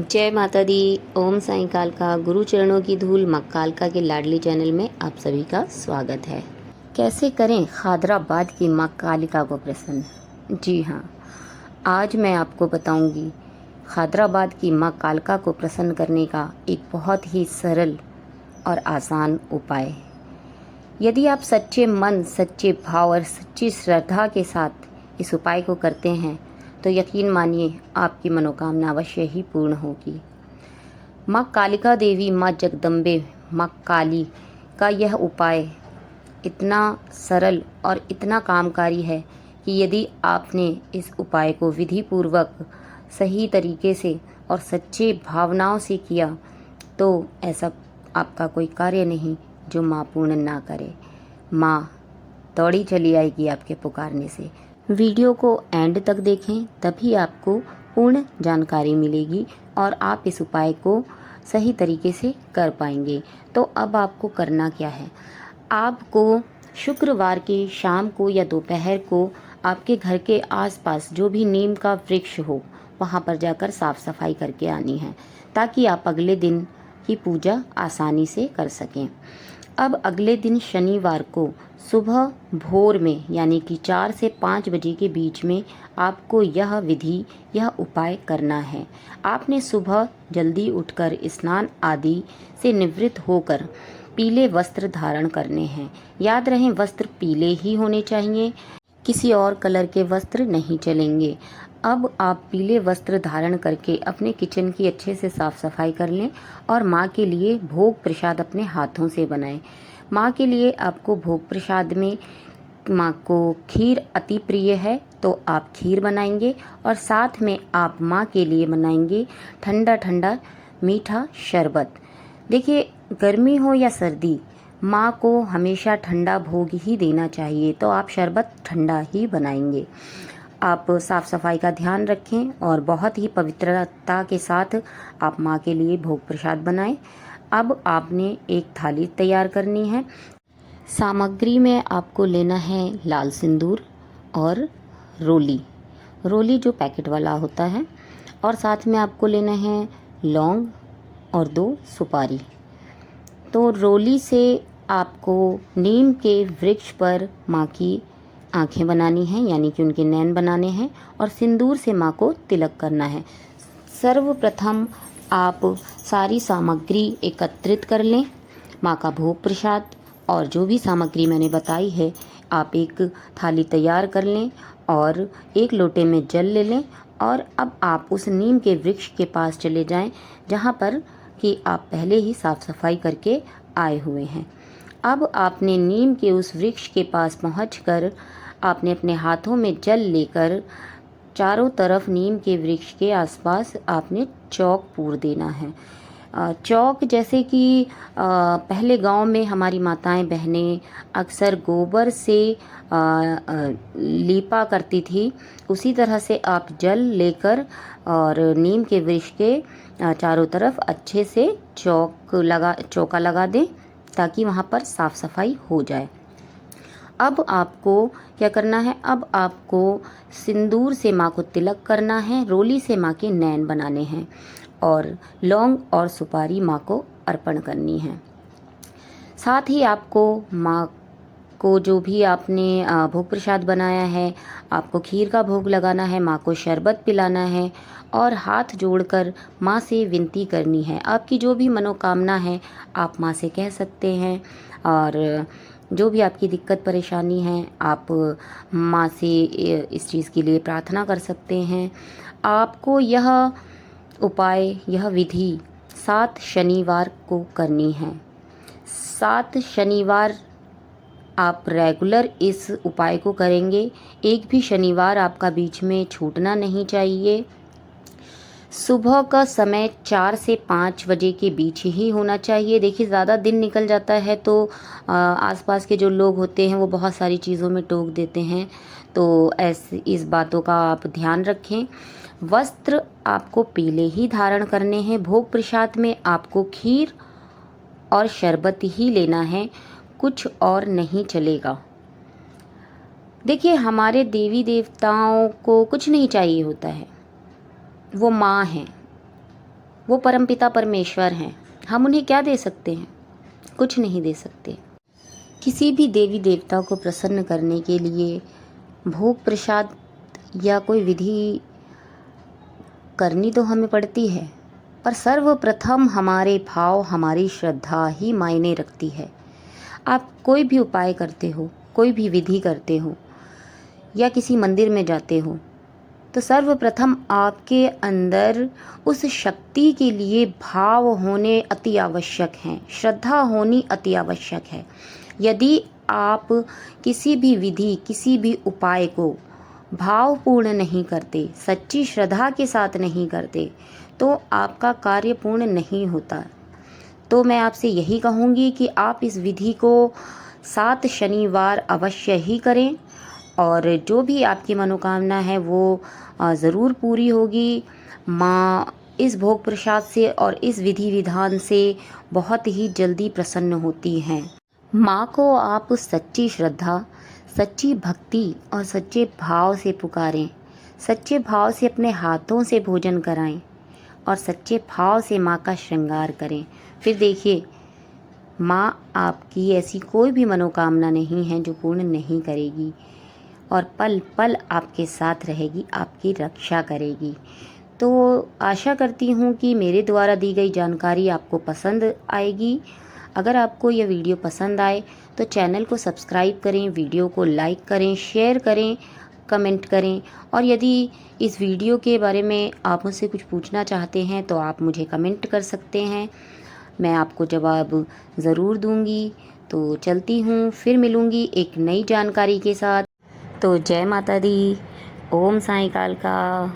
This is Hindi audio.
जय माता दी। ओम साईं कालका। गुरु चरणों की धूल मां कालका के लाडली चैनल में आप सभी का स्वागत है। कैसे करें खादराबाद की मां कालिका को प्रसन्न। जी हाँ, आज मैं आपको बताऊंगी खादराबाद की मां कालका को प्रसन्न करने का एक बहुत ही सरल और आसान उपाय। यदि आप सच्चे मन, सच्चे भाव और सच्ची श्रद्धा के साथ इस उपाय को करते हैं तो यकीन मानिए आपकी मनोकामना अवश्य ही पूर्ण होगी। माँ कालिका देवी, माँ जगदम्बे, माँ काली का यह उपाय इतना सरल और इतना कामकारी है कि यदि आपने इस उपाय को विधि पूर्वक सही तरीके से और सच्चे भावनाओं से किया तो ऐसा आपका कोई कार्य नहीं जो माँ पूर्ण ना करे। माँ दौड़ी चली आएगी आपके पुकारने से। वीडियो को एंड तक देखें, तभी आपको पूर्ण जानकारी मिलेगी और आप इस उपाय को सही तरीके से कर पाएंगे। तो अब आपको करना क्या है, आपको शुक्रवार के शाम को या दोपहर को आपके घर के आसपास जो भी नीम का वृक्ष हो वहाँ पर जाकर साफ सफाई करके आनी है, ताकि आप अगले दिन की पूजा आसानी से कर सकें। अब अगले दिन शनिवार को सुबह भोर में यानी कि 4 से 5 बजे के बीच में आपको यह विधि, यह उपाय करना है। आपने सुबह जल्दी उठकर स्नान आदि से निवृत्त होकर पीले वस्त्र धारण करने हैं। याद रहे, वस्त्र पीले ही होने चाहिए, किसी और कलर के वस्त्र नहीं चलेंगे। अब आप पीले वस्त्र धारण करके अपने किचन की अच्छे से साफ सफाई कर लें और माँ के लिए भोग प्रसाद अपने हाथों से बनाएं। माँ के लिए आपको भोग प्रसाद में, माँ को खीर अति प्रिय है तो आप खीर बनाएंगे और साथ में आप माँ के लिए बनाएंगे ठंडा ठंडा मीठा शरबत। देखिए, गर्मी हो या सर्दी, माँ को हमेशा ठंडा भोग ही देना चाहिए, तो आप शरबत ठंडा ही बनाएंगे। आप साफ सफाई का ध्यान रखें और बहुत ही पवित्रता के साथ आप माँ के लिए भोग प्रसाद बनाएं। अब आपने एक थाली तैयार करनी है। सामग्री में आपको लेना है लाल सिंदूर और रोली जो पैकेट वाला होता है, और साथ में आपको लेना है लौंग और 2 सुपारी। तो रोली से आपको नीम के वृक्ष पर माँ की आँखें बनानी हैं, यानी कि उनके नैन बनाने हैं, और सिंदूर से माँ को तिलक करना है। सर्वप्रथम आप सारी सामग्री एकत्रित कर लें। माँ का भोग प्रसाद और जो भी सामग्री मैंने बताई है आप एक थाली तैयार कर लें और एक लोटे में जल ले लें। और अब आप उस नीम के वृक्ष के पास चले जाएं जहाँ पर कि आप पहले ही साफ सफाई करके आए हुए हैं। अब आपने नीम के उस वृक्ष के पास पहुंचकर आपने अपने हाथों में जल लेकर चारों तरफ नीम के वृक्ष के आसपास आपने चौक पूर देना है। चौक जैसे कि पहले गांव में हमारी माताएं बहनें अक्सर गोबर से लीपा करती थी, उसी तरह से आप जल लेकर और नीम के वृक्ष के चारों तरफ अच्छे से चौका लगा दें ताकि वहाँ पर साफ सफाई हो जाए। अब आपको क्या करना है, अब आपको सिंदूर से माँ को तिलक करना है, रोली से माँ के नैन बनाने हैं और लौंग और सुपारी माँ को अर्पण करनी है। साथ ही आपको माँ को जो भी आपने भोग प्रसाद बनाया है, आपको खीर का भोग लगाना है, माँ को शरबत पिलाना है और हाथ जोड़कर माँ से विनती करनी है। आपकी जो भी मनोकामना है आप माँ से कह सकते हैं, और जो भी आपकी दिक्कत परेशानी है आप माँ से इस चीज़ के लिए प्रार्थना कर सकते हैं। आपको यह उपाय, यह विधि 7 शनिवार को करनी है। 7 शनिवार आप रेगुलर इस उपाय को करेंगे, एक भी शनिवार आपका बीच में छूटना नहीं चाहिए। सुबह का समय 4 से 5 बजे के बीच ही होना चाहिए। देखिए, ज़्यादा दिन निकल जाता है तो आसपास के जो लोग होते हैं वो बहुत सारी चीज़ों में टोक देते हैं, तो ऐसे इस बातों का आप ध्यान रखें। वस्त्र आपको पीले ही धारण करने हैं। भोग प्रसाद में आपको खीर और शरबत ही लेना है, कुछ और नहीं चलेगा। देखिए, हमारे देवी देवताओं को कुछ नहीं चाहिए होता है। वो माँ हैं, वो परमपिता परमेश्वर हैं। हम उन्हें क्या दे सकते हैं? कुछ नहीं दे सकते। किसी भी देवी देवता को प्रसन्न करने के लिए भोग प्रसाद या कोई विधि करनी तो हमें पड़ती है, पर सर्वप्रथम हमारे भाव, हमारी श्रद्धा ही मायने रखती है। आप कोई भी उपाय करते हो, कोई भी विधि करते हो या किसी मंदिर में जाते हो, तो सर्वप्रथम आपके अंदर उस शक्ति के लिए भाव होने अति आवश्यक हैं, श्रद्धा होनी अति आवश्यक है। यदि आप किसी भी विधि, किसी भी उपाय को भावपूर्ण नहीं करते, सच्ची श्रद्धा के साथ नहीं करते, तो आपका कार्य पूर्ण नहीं होता। तो मैं आपसे यही कहूँगी कि आप इस विधि को 7 शनिवार अवश्य ही करें और जो भी आपकी मनोकामना है वो ज़रूर पूरी होगी। माँ इस भोग प्रसाद से और इस विधि विधान से बहुत ही जल्दी प्रसन्न होती हैं। माँ को आप सच्ची श्रद्धा, सच्ची भक्ति और सच्चे भाव से पुकारें, सच्चे भाव से अपने हाथों से भोजन कराएं और सच्चे भाव से माँ का श्रृंगार करें। फिर देखिए, माँ आपकी ऐसी कोई भी मनोकामना नहीं है जो पूर्ण नहीं करेगी और पल पल आपके साथ रहेगी, आपकी रक्षा करेगी। तो आशा करती हूँ कि मेरे द्वारा दी गई जानकारी आपको पसंद आएगी। अगर आपको यह वीडियो पसंद आए तो चैनल को सब्सक्राइब करें, वीडियो को लाइक करें, शेयर करें, कमेंट करें और यदि इस वीडियो के बारे में आप मुझसे कुछ पूछना चाहते हैं तो आप मुझे कमेंट कर सकते हैं। मैं आपको जवाब ज़रूर दूंगी। तो चलती हूँ, फिर मिलूँगी एक नई जानकारी के साथ। तो जय माता दी, ओम साईं कालका।